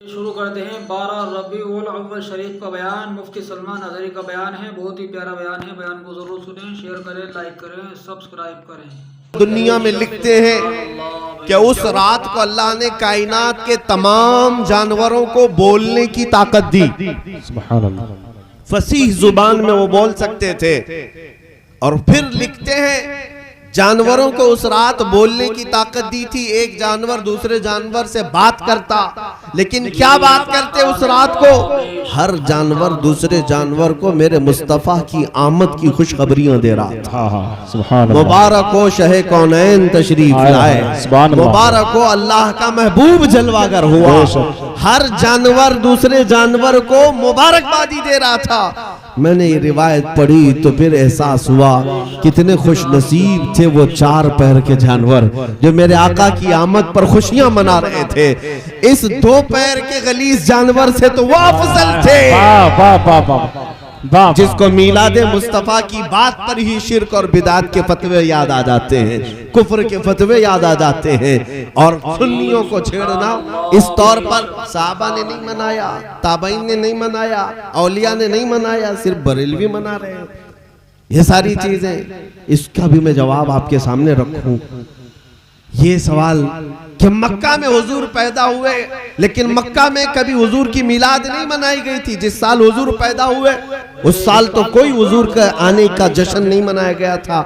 शुरू करते हैं 12 रबीउल अव्वल शरीफ का बयान। मुफ्ती सलमान अज़हरी का बयान है, बहुत ही प्यारा बयान है। बयान को ज़रूर सुनें, शेयर करें, लाइक करें, सब्सक्राइब करें। दुनिया में लिखते हैं कि उस रात को अल्लाह ने कायनात के तमाम जानवरों को बोलने की ताकत दी। सुभान अल्लाह। फसीह जुबान में वो बोल सकते थे। और फिर लिखते हैं जानवरों को उस रात बोलने की ताकत दी थी। एक जानवर दूसरे जानवर से बात करता, लेकिन क्या बात करते उस रात को? हर जानवर दूसरे जानवर को मेरे मुस्तफा की आमद की खुशखबरियां दे रहा था। मुबारक हो शहे कौनैन तशरीफ लाए, मुबारक हो अल्लाह का महबूब जलवागर हुआ। हर जानवर दूसरे जानवर को मुबारकबादी दे रहा था। मैंने ये रिवायत पढ़ी तो फिर एहसास हुआ कितने खुश नसीब थे वो चार पैर के जानवर जो मेरे आका की आमद पर खुशियां मना रहे थे। इस दो पैर के गलीज जानवर से तो वो अफजल थे। जिसको मीलादे मुस्तफा की बात पर ही शिर्क और बिदात के फतवे याद आ जाते हैं, कुफ्र के फतवे याद आ जाते हैं। और सुन्नियों को छेड़ना इस तौर पर साहबा ने नहीं मनाया, ताबईन ने नहीं मनाया, औलिया ने नहीं मनाया, सिर्फ बरेलवी मना रहे हैं। ये सारी चीजें, इसका भी मैं जवाब आपके सामने रखूं। ये सवाल कि मक्का में हुजूर पैदा हुए, लेकिन मक्का में कभी हुजूर की मिलाद नहीं मनाई गई थी। जिस साल हुजूर पैदा हुए उस साल तो कोई हुजूर का आने का जश्न नहीं मनाया गया था।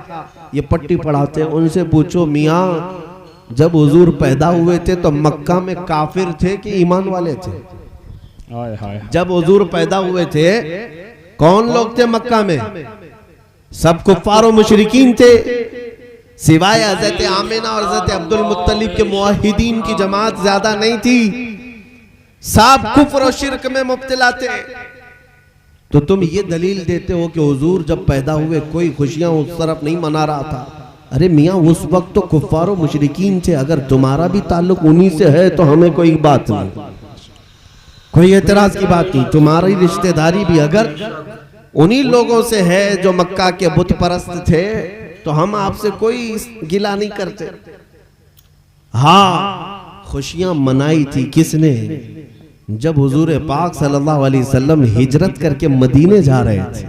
ये पट्टी पढ़ाते हैं, उनसे पूछो मियाँ जब हुजूर पैदा हुए थे तो मक्का में काफिर थे कि ईमान वाले थे? जब हुजूर पैदा हुए थे कौन लोग थे मक्का में? सब कुफ्फार और मुशरिकीन थे, सिवाय हजरत आमिना और हजरत अब्दुल मुत्तलिब के मुआहिदीन की जमात ज्यादा नहीं थी। सब कुफ्र और शिर्क में मुब्तला थे। तो तुम ये दलील देते हो कि हुजूर जब पैदा हुए कोई खुशियां उस तरफ नहीं मना रहा था। अरे मियाँ उस वक्त तो कुफ्फार और मुशरिकीन थे। अगर तुम्हारा भी ताल्लुक उन्हीं से है तो हमें कोई बात नहीं, कोई एतराज की बात नहीं। तुम्हारी रिश्तेदारी भी अगर उन्हीं लोगों से है जो मक्का के बुत परस्त थे तो हम आपसे कोई गिला नहीं करते। हाँ, खुशियां मनाई थी किसने? जब हुजूर पाक सल्लल्लाहु अलैहि वसल्लम हिजरत करके मदीने जा रहे थे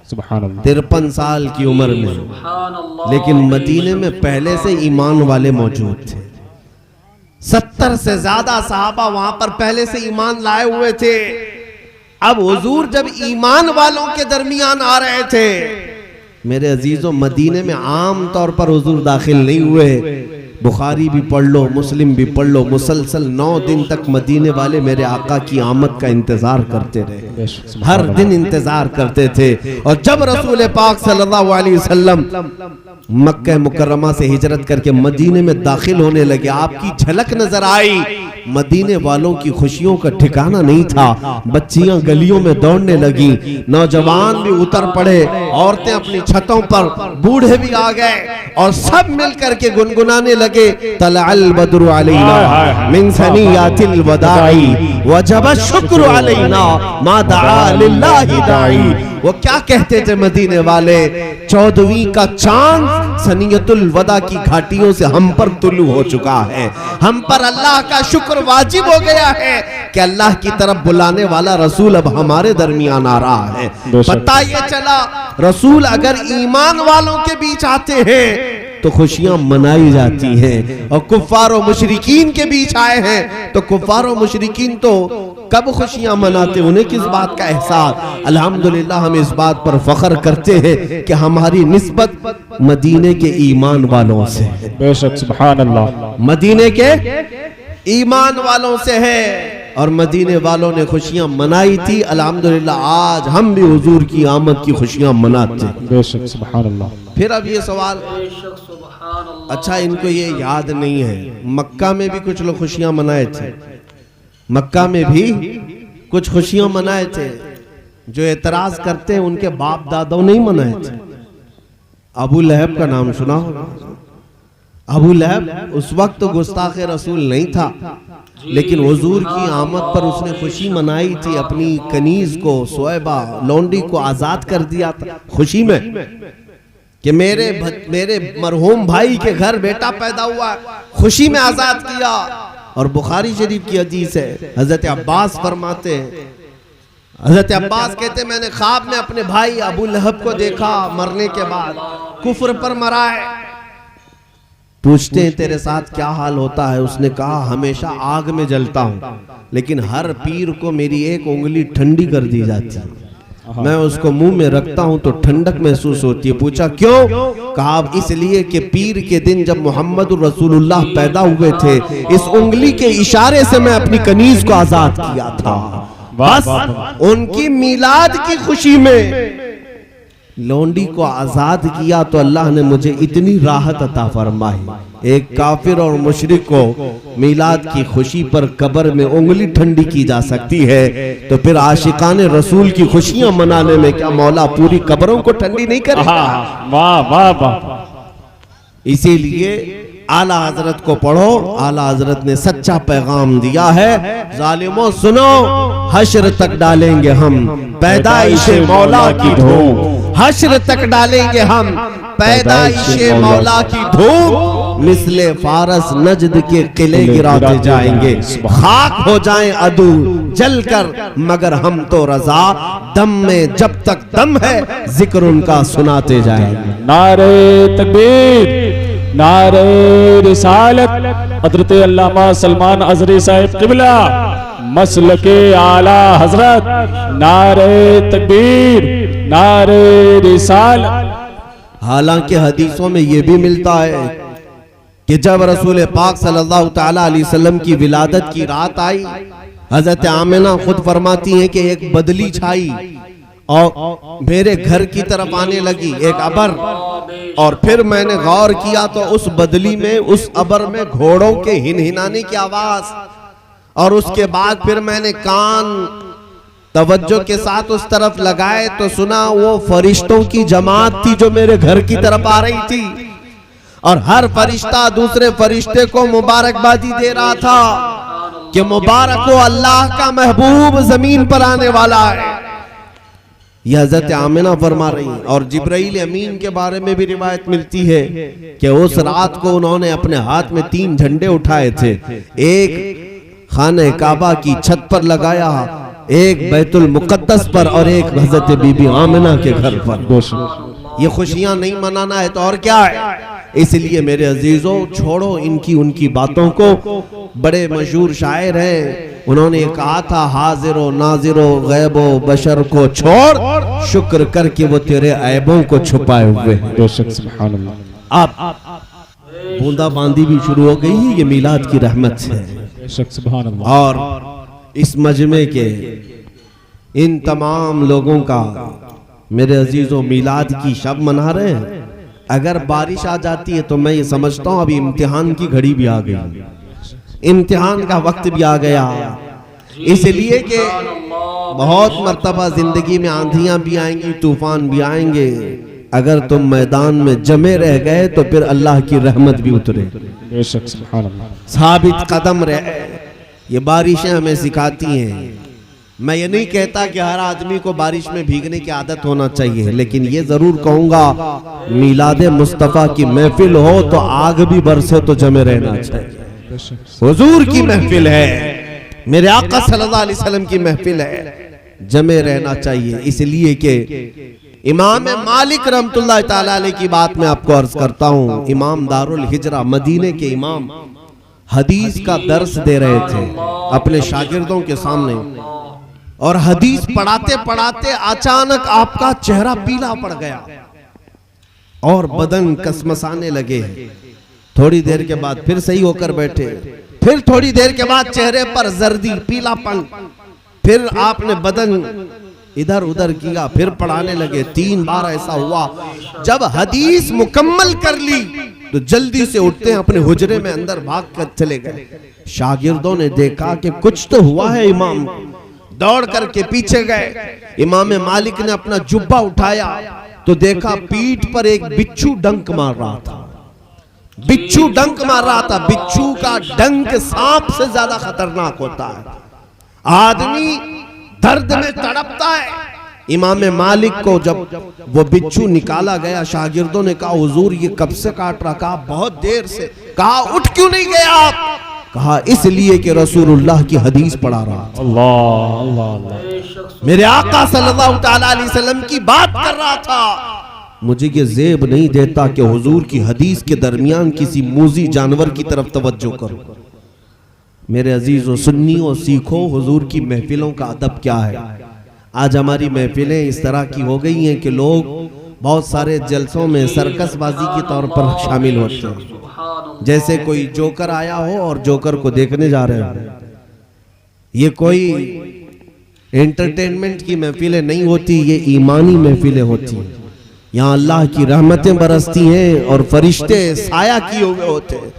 53 साल की उम्र में, लेकिन मदीने में पहले से ईमान वाले मौजूद थे। 70 से ज्यादा सहाबा वहां पर पहले से ईमान लाए हुए थे। अब हुजूर जब ईमान वालों के दरमियान आ रहे थे, मेरे अजीजों मदीने में आम तौर पर हुजूर दाखिल नहीं हुए। बुखारी भी पढ़ लो, मुस्लिम भी पढ़ लो, मुसलसल 9 दिन तक मदीने वाले मेरे आका की आमद का इंतजार करते रहे, हर दिन इंतजार करते थे। और जब रसूल पाक सल्लल्लाहु अलैहि वसल्लम मक्का मुकर्रमा से हिजरत करके मदीने में दाखिल होने लगे, आपकी झलक नजर आई। मदीने वालों की खुशियों का ठिकाना नहीं था। बच्चियां गलियों में दौड़ने लगी, नौजवान भी उतर पड़े, औरतें अपनी छतों पर, बूढ़े भी आ गए और सब मिलकर के गुनगुनाने लगे तलअल बद्रु अलैना मिन सनियातिल वदाई वजब शुक्र अलैना मा दआ लिल्लाहि दाई। वो क्या कहते थे मदीने वाले? 14वीं का चांद सनियतुल वदा की घाटियों से हम पर तुलू हो चुका है। हम पर अल्लाह का शुक्र वाजिब हो गया है कि अल्लाह की तरफ बुलाने वाला रसूल अब हमारे दरमियान आ रहा है। पता ये चला रसूल अगर ईमान वालों के बीच आते हैं तो खुशियां मनाई जाती हैं, और कुफ्फार और मुशरिकीन के बीच आए हैं तो कुफ्फार और मुशरिकीन तो कब खुशियां मनाते, उन्हें किस बात का एहसास? अल्हम्दुलिल्लाह हम इस बात पर फख्र करते हैं कि हमारी निस्बत मदीने के ईमान वालों से है। बेशक सुभान अल्लाह, मदीने के ईमान वालों से है। और मदीने वालों ने खुशियां मनाई थी। अल्हम्दुलिल्लाह आज हम भी हुजूर की आमद की खुशियां मनाते हैं। बेशक सुभान अल्लाह। फिर अब ये सवाल, अच्छा इनको ये याद नहीं है मक्का में भी कुछ लोग खुशियां मनाए थे, मक्का में भी कुछ खुशियां मनाए थे। जो एतराज करते हैं उनके बाप दादाओं नहीं मनाए थे। अबू लहब का नाम सुना होगा। अबू लहब उस वक्त तो गुस्ताख रसूल नहीं था, लेकिन हुजूर की आमद पर उसने खुशी मनाई थी। अपनी कनीज को, सोएबा लौंडी को आजाद कर दिया था खुशी में कि मेरे मरहूम भाई के घर बेटा पैदा हुआ, खुशी में आजाद किया। और बुखारी शरीफ की हदीस है, हजरत अब्बास फरमाते हैं, हजरत अब्बास कहते मैंने ख्वाब में अपने भाई अबू लहब को देखा मरने के बाद, कुफ्र पर मरा है। पूछते हैं तेरे साथ क्या हाल होता है? उसने कहा हमेशा आग में जलता हूं, लेकिन हर पीर को मेरी एक उंगली ठंडी कर दी जाती है, मैं उसको मुंह में रखता हूं तो ठंडक महसूस होती है। पूछा क्यों? कहा इसलिए कि पीर के दिन जब मोहम्मद रसूलुल्लाह पैदा हुए थे, इस उंगली के इशारे से मैं अपनी कनीज को आजाद किया था। बस उनकी मिलाद की खुशी में लोंडी को आजाद किया तो अल्लाह ने मुझे इतनी राहत अता फरमाई। एक काफिर और मुशरिक को मिलाद की खुशी पर कब्र में उंगली ठंडी की जा सकती है, तो फिर आशिकाने रसूल की खुशियां मनाने में क्या मौला पूरी कब्रों को ठंडी नहीं करेगा? वाह वाह वाह। इसीलिए आला हजरत को पढ़ो, आला हजरत ने सच्चा पैगाम दिया है, जालिमों सुनो, हश्र तक डालेंगे हम पैदाइशे मौला की धूम, हश्र तक डालेंगे हम पैदाइशे मौला की धूम, मिसले फारस नजद के किले गिराते जाएंगे, खाक हो जाएं अदू जलकर मगर हम तो रजा, दम में जब तक दम है जिक्र उनका सुनाते जाएंगे। नारे तकबीर, नारे रिसालत, हजरत अल्लामा सलमान अजहरी साहिब किबला मसलके आला हजरत, नारे तकबीर, नारे रिसालत। हालांकि हदीसों में यह भी मिलता है कि जब रसूल पाक सल्लल्लाहु तआला अलैहि वसल्लम की विलादत की रात आई, हजरत आमिना खुद फरमाती हैं कि एक बदली छाई और मेरे घर की तरफ आने लगी एक अबर, और फिर मैंने गौर किया तो उस बदली में, उस अबर में घोड़ों के हिनहिनाने की आवाज, और उसके बाद फिर मैंने कान तवज्जो के साथ उस तरफ लगाए तो सुना वो फरिश्तों की जमात थी जो मेरे घर की तरफ आ रही थी, और हर फरिश्ता दूसरे फरिश्ते को मुबारकबादी दे रहा था कि मुबारक हो अल्लाह का महबूब जमीन पर आने वाला है। यह हजरत आमिना फरमा रही। और जिब्राइल अमीन के बारे में भी रिवायत मिलती है कि उस रात को उन्होंने अपने हाथ में 3 झंडे उठाए थे, एक खाने काबा की छत पर लगाया, एक बैतुल मुकद्दस पर, और एक हजरत बीबी आमिना के घर पर। ये खुशियां नहीं मनाना है तो और क्या है? इसलिए मेरे अजीजों छोड़ो इनकी उनकी बातों को। बड़े मशहूर शायर हैं, उन्होंने कहा था हाजिरो नाजिरो गैबो बशर को छोड़, शुक्र करके वो तेरे ऐबों को छुपाए हुए हैं। अब बूंदाबांदी भी शुरू हो गई है, ये मिलाद की रहमत से। और इस मजमे के इन तमाम लोगों का मेरे अजीजों मिलाद की शब मना रहे हैं। अगर बारिश आ जाती है तो मैं ये समझता हूं अभी इम्तिहान की घड़ी भी आ गई, इम्तिहान का वक्त भी आ गया, इसलिए कि बहुत मर्तबा जिंदगी में आंधियां भी आएंगी, तूफान भी आएंगे। अगर तुम मैदान में जमे रह गए तो फिर अल्लाह की रहमत भी उतरे, साबित कदम रहे। ये बारिशें हमें सिखाती हैं। मैं ये नहीं कहता कि हर आदमी को बारिश में भीगने की आदत होना चाहिए, लेकिन ये जरूर कहूंगा मिलादे मुस्तफा की महफिल हो तो आग भी बरसे तो जमे रहना चाहिए। हुजूर की महफिल है, मेरे आका सल्लल्लाहु अलैहि वसल्लम की महफिल है, जमे रहना चाहिए। इसलिए कि इमाम मालिक रहमतुल्लाह ताला अलैह की बात मैं आपको अर्ज करता हूँ। इमाम दारुल हिजरा मदीने के इमाम हदीस का दर्स दे रहे थे अपने शागिर्दों के सामने, और हदीस पढ़ाते पढ़ाते अचानक आपका चेहरा पीला पड़ गया और बदन कसमसाने लगे। थोड़ी देर के बाद फिर सही होकर बैठे, फिर थोड़ी देर के बाद चेहरे पर जर्दी पीलापन, फिर आपने बदन इधर उधर किया, फिर पढ़ाने लगे। 3 बार ऐसा हुआ। जब हदीस मुकम्मल कर ली तो जल्दी से उठते हैं, अपने हुजरे में अंदर भाग कर चले गए। शागिर्दों ने देखा कि कुछ तो हुआ है इमाम, दौड़ करके पीछे गए। इमाम मालिक ने अपना जुब्बा उठाया तो देखा पीठ पर एक बिच्छू डंक मार रहा था। बिच्छू डंक मार रहा था। बिच्छू का डंक सांप से ज्यादा खतरनाक होता है। आदमी दर्द में तड़पता है। इमाम मालिक को जब वो बिच्छू निकाला गया, शागिर्दों ने कहा हुजूर ये कब से काट रहा? कहा बहुत देर से। कहा उठ क्यों नहीं गए आप? कहा इसलिए कि रसूलुल्लाह की हदीस पढ़ा रहा था, अल्लाह अल्लाह अल्लाह। मेरे आका सल्लल्लाहु ताला अलैहि वसल्लम की बात कर रहा था। मुझे ये ज़ेब नहीं देता कि हुजूर की हदीस के दरमियान किसी मूजी जानवर की तरफ तवज्जो करो। मेरे अजीजों सुन्नियों, सीखो हुजूर की महफिलों का अदब क्या है। आज हमारी महफिलें इस तरह की हो गई हैं कि लोग बहुत सारे जलसों में सर्कसबाजी के तौर पर शामिल होते हैं, जैसे कोई जोकर आया हो और जोकर को देखने जा रहे हो। ये कोई एंटरटेनमेंट की महफिलें नहीं होती, ये ईमानी महफिलें होती हैं। यहाँ अल्लाह की रहमतें बरसती हैं और फरिश्ते साया किए हुए होते हैं।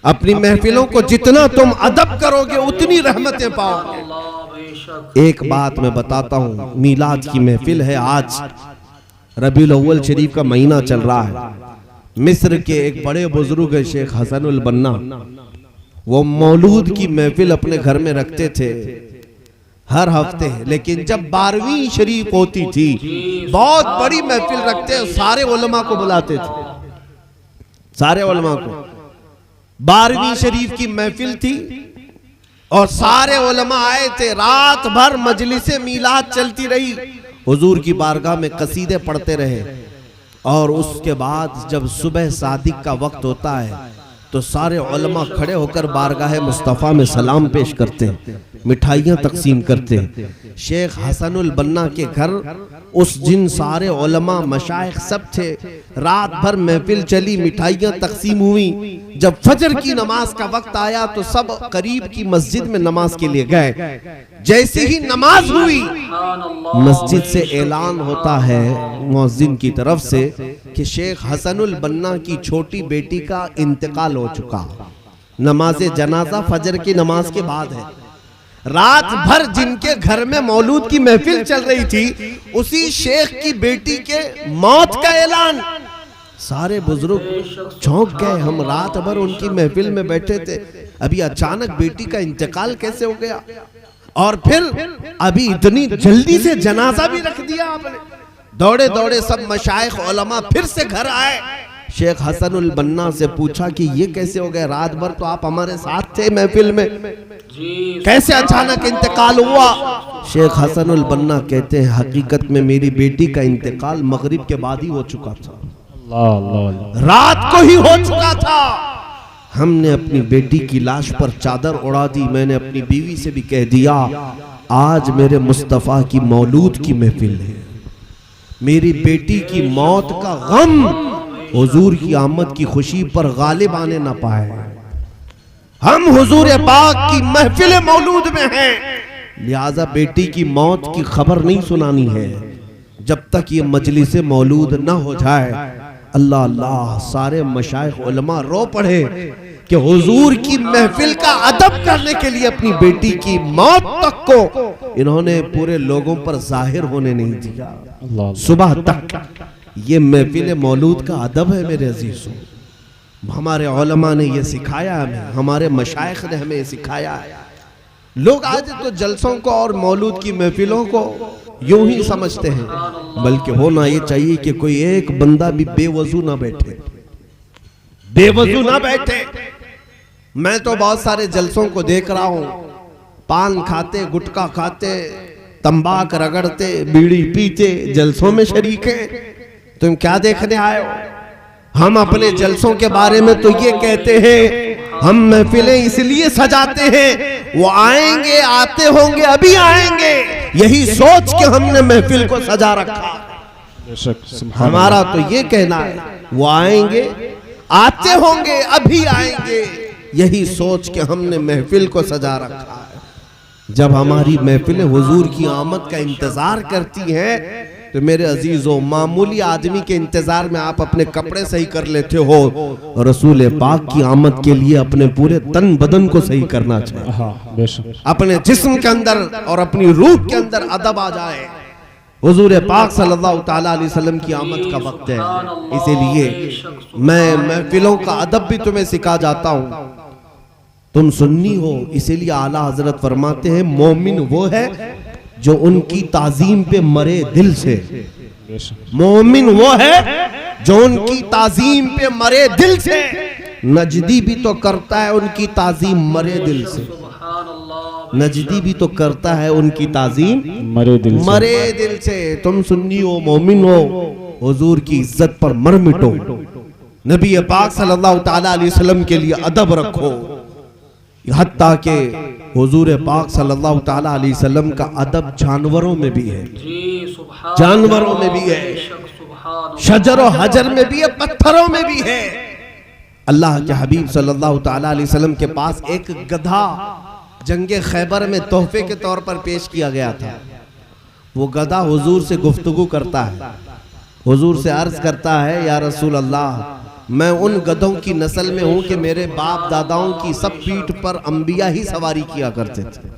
अपनी महफिलों को जितना तुम अदब करोगे उतनी रहमतें पाओगे। एक बात मैं बताता हूँ, मीलाद की महफिल है, आज रबीउल अव्वल शरीफ का महीना चल रहा है। मिस्र के एक बड़े बुजुर्ग है शेख हसनुल बन्ना, वो मौलूद की महफिल अपने घर में रखते थे हर हफ्ते। लेकिन जब 12वीं शरीफ होती थी, बहुत बड़ी महफिल रखते, सारे उलमा को बुलाते थे, सारे उलमा को। 12वीं शरीफ की महफिल थी और सारे उलमा आए थे। रात भर मजलिसे मीलाद चलती रही, हुजूर की बारगाह में कसीदे पढ़ते रहे। और उसके बाद जब सुबह सादिक का वक्त होता है तो सारे उलमा खड़े होकर बारगाह मुस्तफ़ा में सलाम पेश करते हैं, मिठाइयाँ तकसीम करते हैं। शेख हसनुल बन्ना के घर उस दिन सारे उलमा मशाइख सब थे। रात भर महफिल चली, मिठाइयाँ तकसीम हुई। जब फजर की नमाज का वक्त आया तो सब करीब की मस्जिद में नमाज के लिए गए। जैसे ही नमाज हुई, मस्जिद से ऐलान होता है मुअज्जिन की तरफ से कि शेख हसनुल बन्ना की छोटी बेटी का इंतकाल हो चुका। नमाज जनाजा फजर की नमाज के बाद है। रात भर जिनके घर में मौलूद की महफिल चल रही थी, उसी शेख की बेटी के मौत का ऐलान। सारे बुजुर्ग चौंक गए। हम रात भर उनकी महफिल में बैठे थे, अभी अचानक बेटी का इंतकाल कैसे हो गया? और फिर अभी इतनी जल्दी से जनाजा भी रख दिया आपने। दौड़े दौड़े सब मशाइख उलमा फिर से घर आए। शेख हसनुल बन्ना से पूछा कि ये कैसे हो गया? रात भर तो आप हमारे साथ थे महफिल में, कैसे अचानक इंतकाल हुआ? शेख हसनुल बन्ना कहते हैं हकीकत में मेरी बेटी का इंतकाल मगरिब के बाद ही हो चुका था, रात को ही हो चुका था। हमने अपनी बेटी की लाश पर चादर उड़ा दी। मैंने अपनी बीवी से भी कह दिया आज मेरे मुस्तफ़ा की मौलूद की महफिल है, मेरी बेटी की मौत का गम हुजूर की आमद की खुशी पर गालिब आने ना पाए। हम हुजूर पाक की महफिल मौलूद में हैं, लिहाजा बेटी की मौत की खबर नहीं सुनानी है जब तक ये मजलिस मौलूद ना हो जाए। अल्लाह अल्लाह, सारे मशाइख उलमा रो पड़े कि हुजूर की महफिल का अदब करने के लिए अपनी बेटी की मौत तक को इन्होंने पूरे लोगों पर जाहिर होने नहीं दिया। सुबह तक ये महफिल मौलूद का अदब है मेरे अजीजों। हमारे उलमा ने ये सिखाया हमें, हमारे मशाइख ने हमें सिखाया है। लोग आज तो जलसों को और मौलूद की महफिलों को यूं ही समझते हैं, बल्कि होना ये चाहिए कि कोई एक बंदा भी बेवजू ना बैठे, बेवजू ना बैठे। मैं तो बहुत सारे जलसों को देख रहा हूं, पान खाते, गुटखा खाते, तंबाक रगड़ते, बीड़ी पीते जलसों में शरीक हैं। तुम क्या देखने आए हो? हम अपने जलसों के बारे में तो ये कहते हैं हम महफिलें इसलिए सजाते हैं वो आएंगे, आते होंगे, अभी आएंगे, यही सोच के हमने महफिल को सजा रखा। हमारा तो ये कहना है वो आएंगे, आते होंगे, अभी आएंगे, यही सोच के हमने महफिल को सजा रखा है। जब हमारी महफिलें हुजूर की आमद का इंतजार करती हैं तो मेरे अजीजों, मामूली आदमी के इंतजार में आप अपने कपड़े सही कर लेते हो, रसूल पाक की आमद के लिए अपने पूरे तन बदन को सही करना चाहिए। अपने जिस्म के अंदर और अपनी रूह के अंदर अदब आ जाए। हुजूर पाक सल्लल्लाहु ताला अलैहि वसल्लम की आमद का वक्त है, इसीलिए मैं महफिलों का अदब भी तुम्हें सिखा जाता हूँ। तुम सुन्नी हो, इसीलिए आला हजरत फरमाते हैं मोमिन वो है जो उनकी ताजीम पे मरे दिल से। मोमिन वो है जो उनकी ताजीम पे मरे दिल से। नजदी भी तो करता है उनकी ताजीम मरे दिल से, सुभान अल्लाह। नजदी भी तो करता है उनकी ताजीम मरे दिल से। मरे दिल से। तुम सुन्नी हो, मोमिन हो, हुजूर की इज्जत पर मर मिटो, नबी पाक सल्लल्लाहु ताला अलैहि वसल्लम के लिए अदब रखो। हत्ता के हुजूर पाक सल्लल्लाहु ताला अलैहि वसल्लम का अदब जानवरों में भी है, जी सुभान जानवरों में भी है, बेशक सुभान शजर और हजर में भी है, पत्थरों में भी है। अल्लाह के हबीब सल्लल्लाहु ताला अलैहि वसल्लम के पास एक गधा जंगे खैबर में तोहफे के तौर पर पेश किया गया था। वो गधा हुजूर से गुफ्तगू करता है, हुजूर से अर्ज करता है, या रसूल अल्लाह, मैं उन गधों की नस्ल में हूं कि मेरे बाप दादाओं की सब पीठ पर अंबिया ही सवारी किया करते थे।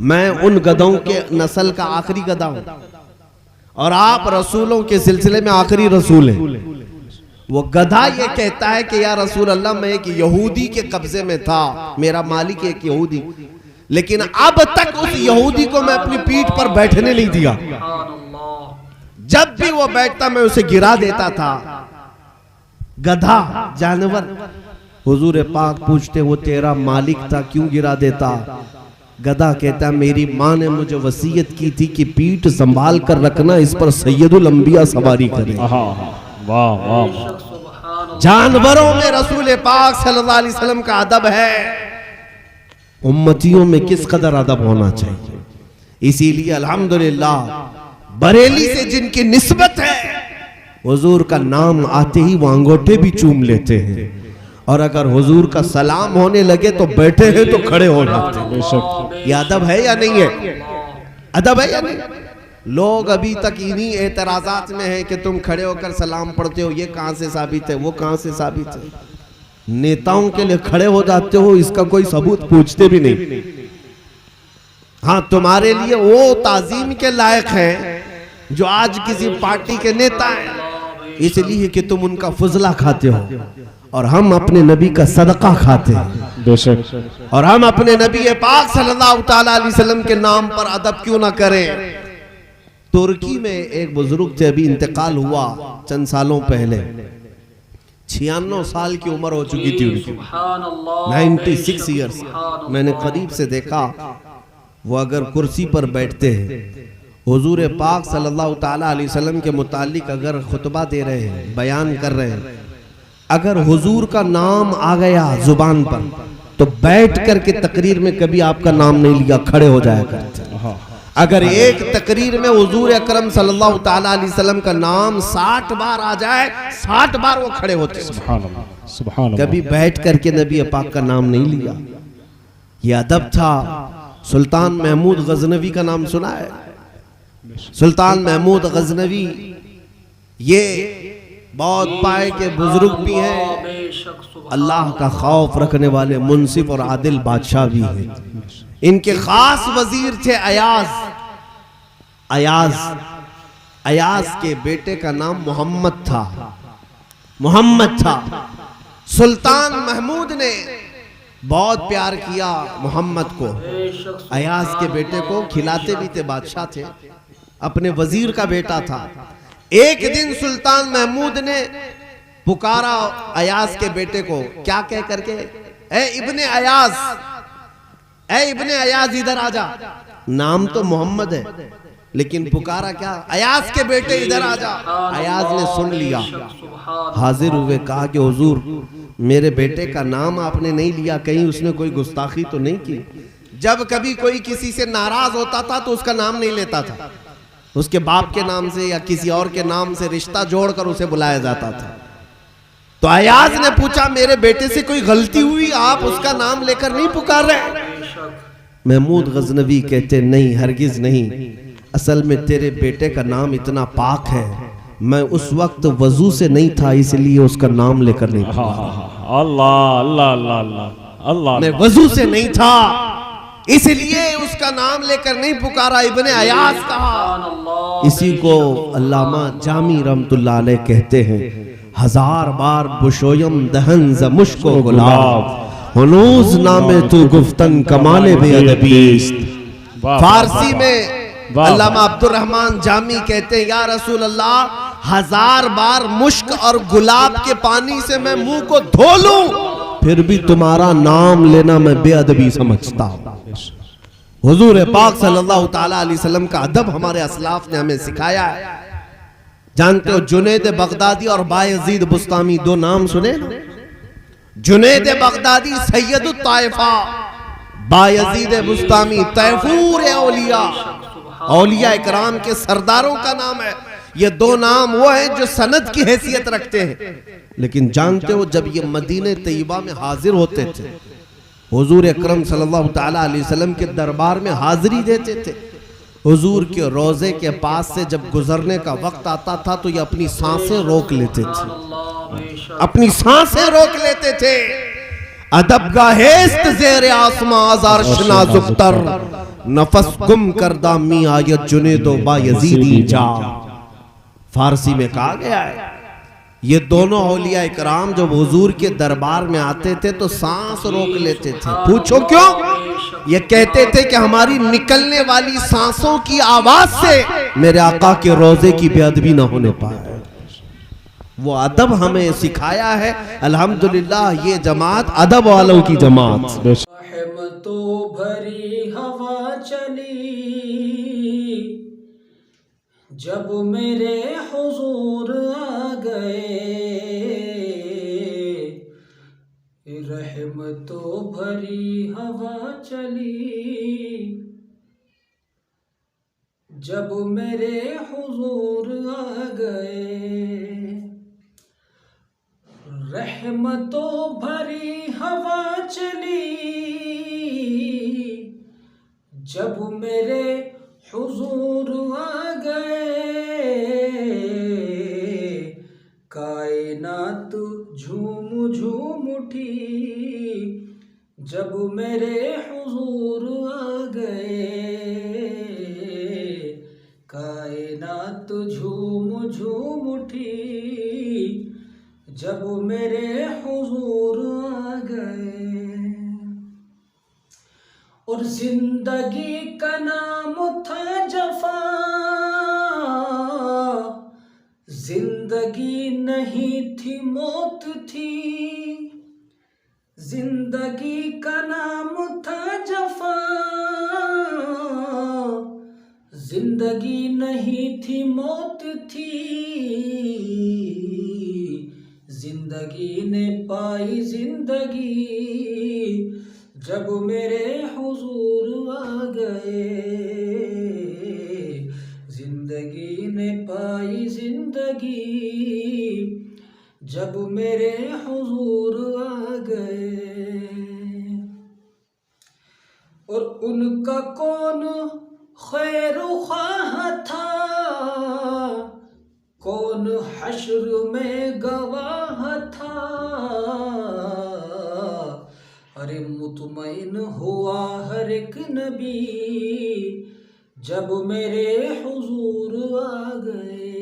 मैं उन गधों के नस्ल का आखिरी गधा हूं और आप रसूलों के सिलसिले में आखिरी रसूल हैं। वो गधा ये कहता है कि या रसूल अल्लाह, मैं एक यहूदी के कब्जे में था, मेरा मालिक एक यहूदी, लेकिन अब तक उस यहूदी को मैं अपनी पीठ पर बैठने नहीं दिया। जब भी वो बैठता मैं उसे गिरा देता था। गधा जानवर, हुजूर पाक पूछते वो तेरा मालिक था, क्यों गिरा देता? गधा कहता मेरी माँ ने मुझे वसीयत की थी कि पीठ संभाल कर रखना, इस पर सैयदुल अंबिया सवारी करे। वाह वाह। जानवरों में रसूल पाक सल्लल्लाहु अलैहि वसल्लम का अदब है, उम्मतियों में किस कदर अदब होना चाहिए। इसीलिए अल्हम्दुलिल्लाह बरेली से जिनकी निस्बत है, हुजूर का नाम आते ही वो अंगूठे भी चूम लेते हैं, और अगर हुजूर का सलाम होने लगे तो बैठे हैं तो खड़े हो जाते हैं। ये अदब है या नहीं है? अदब है या नहीं? लोग अभी तक इन्हीं एतराजात में हैं कि तुम खड़े होकर सलाम पढ़ते हो, ये कहां से साबित है, वो कहां से साबित है। नेताओं के लिए खड़े हो जाते हो, इसका कोई सबूत पूछते भी नहीं। हाँ, तुम्हारे लिए वो ताजीम के लायक हैं जो आज किसी पार्टी के नेता हैं, इसलिए कि तुम उनका फजला खाते हो, और हम अपने नबी का सदका खाते हैं बेशक। और हम अपने नबी पाक सल्लल्लाहु ताला अलैहि वसल्लम के नाम पर अदब क्यों ना करें। तुर्की में एक बुजुर्ग थे, अभी इंतकाल हुआ चंद सालों पहले, 96 साल की उम्र हो चुकी थी उनकी, 96 ईयर्स। मैंने करीब से देखा, वो अगर कुर्सी पर बैठते हैं, हुजूर पाक सल्लल्लाहु ताला अलैहि वसल्लम के मुतालिक अगर खुतबा दे रहे हैं, बयान कर रहे हैं, अगर हुजूर का नाम आ गया जुबान पर तो बैठ करके तकरीर में कभी आपका नाम नहीं लिया, खड़े हो जाया करते। अगर एक तकरीर में हुजूर अकरम सल्लल्लाहु ताला अलैहि वसल्लम का नाम 60 बार आ जाए, 60 बार वो खड़े होते। सुभान अल्लाह, सुभान अल्लाह। कभी बैठ करके नबी पाक का नाम नहीं लिया। ये अदब था। सुल्तान महमूद गजनवी का नाम सुना है? सुल्तान महमूद गजनवी ये बहुत पाए के बुजुर्ग भी हैं, अल्लाह का खौफ रखने वाले मुंसिफ और आदिल बादशाह भी हैं। इनके खास वजीर थे अयाज। अयाज अयाज के बेटे का नाम मोहम्मद था, मोहम्मद था। सुल्तान महमूद ने बहुत प्यार किया मोहम्मद को, अयाज के बेटे को खिलाते भी थे, बादशाह थे, अपने वजीर का बेटा था। एक दिन सुल्तान महमूद ने पुकारा अयाज के बेटे को, क्या कह करके, ए इब्ने अयाज, ए इब्ने अयाज इधर आजा। नाम तो मोहम्मद है लेकिन पुकारा क्या, अयाज के बेटे इधर आजा। अयाज ने सुन लिया, हाजिर हुए, कहा कि हुजूर मेरे बेटे का नाम आपने नहीं लिया, कहीं उसने कोई गुस्ताखी तो नहीं की। जब कभी कोई किसी से नाराज होता था तो उसका नाम नहीं लेता था, उसके बाप के नाम से या किसी और के नाम से रिश्ता जोड़कर उसे बुलाया जाता था। तो अयाज ने पूछा मेरे बेटे से कोई गलती हुई, आप उसका नाम लेकर नहीं पुकार रहे? महमूद गजनवी कहते नहीं, हरगिज नहीं, असल में तेरे बेटे का नाम इतना पाक है, मैं उस वक्त वजू से नहीं था इसलिए उसका नाम लेकर नहीं पुकारा। अल्लाह अल्लाह अल्लाह अल्लाह, मैं वजू से नहीं था इसलिए उसका नाम लेकर नहीं पुकारा, इब्ने अयाज कहा। इसी को अल्लामा जामी रहमतुल्लाह अलैह कहते हैं, हजार बार बुशोयम दहन ज मुश्को गुलाब, हुनूज नामे तू गुफ्तन कमाले बेअदबीस्त। फारसी में अल्लामा अब्दुर्रहमान जामी कहते हैं, या रसूल अल्लाह 1000 बार मुश्क और गुलाब के पानी से मैं मुंह को धो लूं, फिर भी तुम्हारा नाम लेना मैं बेअदबी समझता हूं। हुजूर पाक सल्लल्लाहु ताला अलैहि वसल्लम का अदब हमारे असलाफ ने हमें सिखाया है। जानते हो जुनैद बगदादी और बायजीद बुस्तामी, दो नाम सुने? जुनैद बगदादी सैयदुत ताइफा, बायजीद बुस्तामी तैफूर औलिया, औलिया इकराम के सरदारों का नाम है। ये दो नाम वो हैं जो सनद की हैसियत रखते हैं। लेकिन जानते हो जब ये मदीने तैयबा में हाजिर होते थे, हुजूर अकरम सल्लल्लाहु ताला अलैहि वसल्लम के दरबार में हाजिरी देते थे, हुजूर के रोजे के पास से जब गुजरने का वक्त आता था तो ये अपनी सांसें रोक लेते थे, अपनी सांसें रोक लेते थे। अदब गाहेस्त ज़ेरे आसमां आज़ार नाजुकतर, नफस गुम करदा मी आयत जुनैदो बायजीदी जा। फारसी में कहा गया है ये दोनों औलिया इकराम जब हुजूर के दरबार में आते थे तो सांस रोक लेते थे। पूछो क्यों? ये कहते थे कि हमारी निकलने वाली सांसों की आवाज से मेरे आका के रोजे की बेअदबी ना होने पाए। वो अदब हमें सिखाया है। अल्हम्दुलिल्लाह ये जमात अदब वालों की जमात। रहमतों भरी हवा चली जब मेरे हुजूर आ गए, रहमतों भरी हवा चली जब मेरे हुजूर आ गए, रहमतों भरी हवा चली जब मेरे हुजूर आ गए, कायनात झूम झूम उठी जब मेरे हुजूर आ गए, कायनात झूम झूम उठी जब मेरे हुजूर आ गए। और जिंदगी का नाम था जफा, जिंदगी नहीं थी मौत थी, जिंदगी का नाम था जफा, जिंदगी नहीं थी मौत थी, जिंदगी ने पाई जिंदगी जब मेरे हुजूर आ गए, जिंदगी ने पाई जिंदगी जब मेरे हुजूर आ गए। और उनका कौन खैर ख्वाह था, कौन हश्र में गवाह था, अरे मुतमईन हुआ हर एक नबी जब मेरे हुजूर आ गए,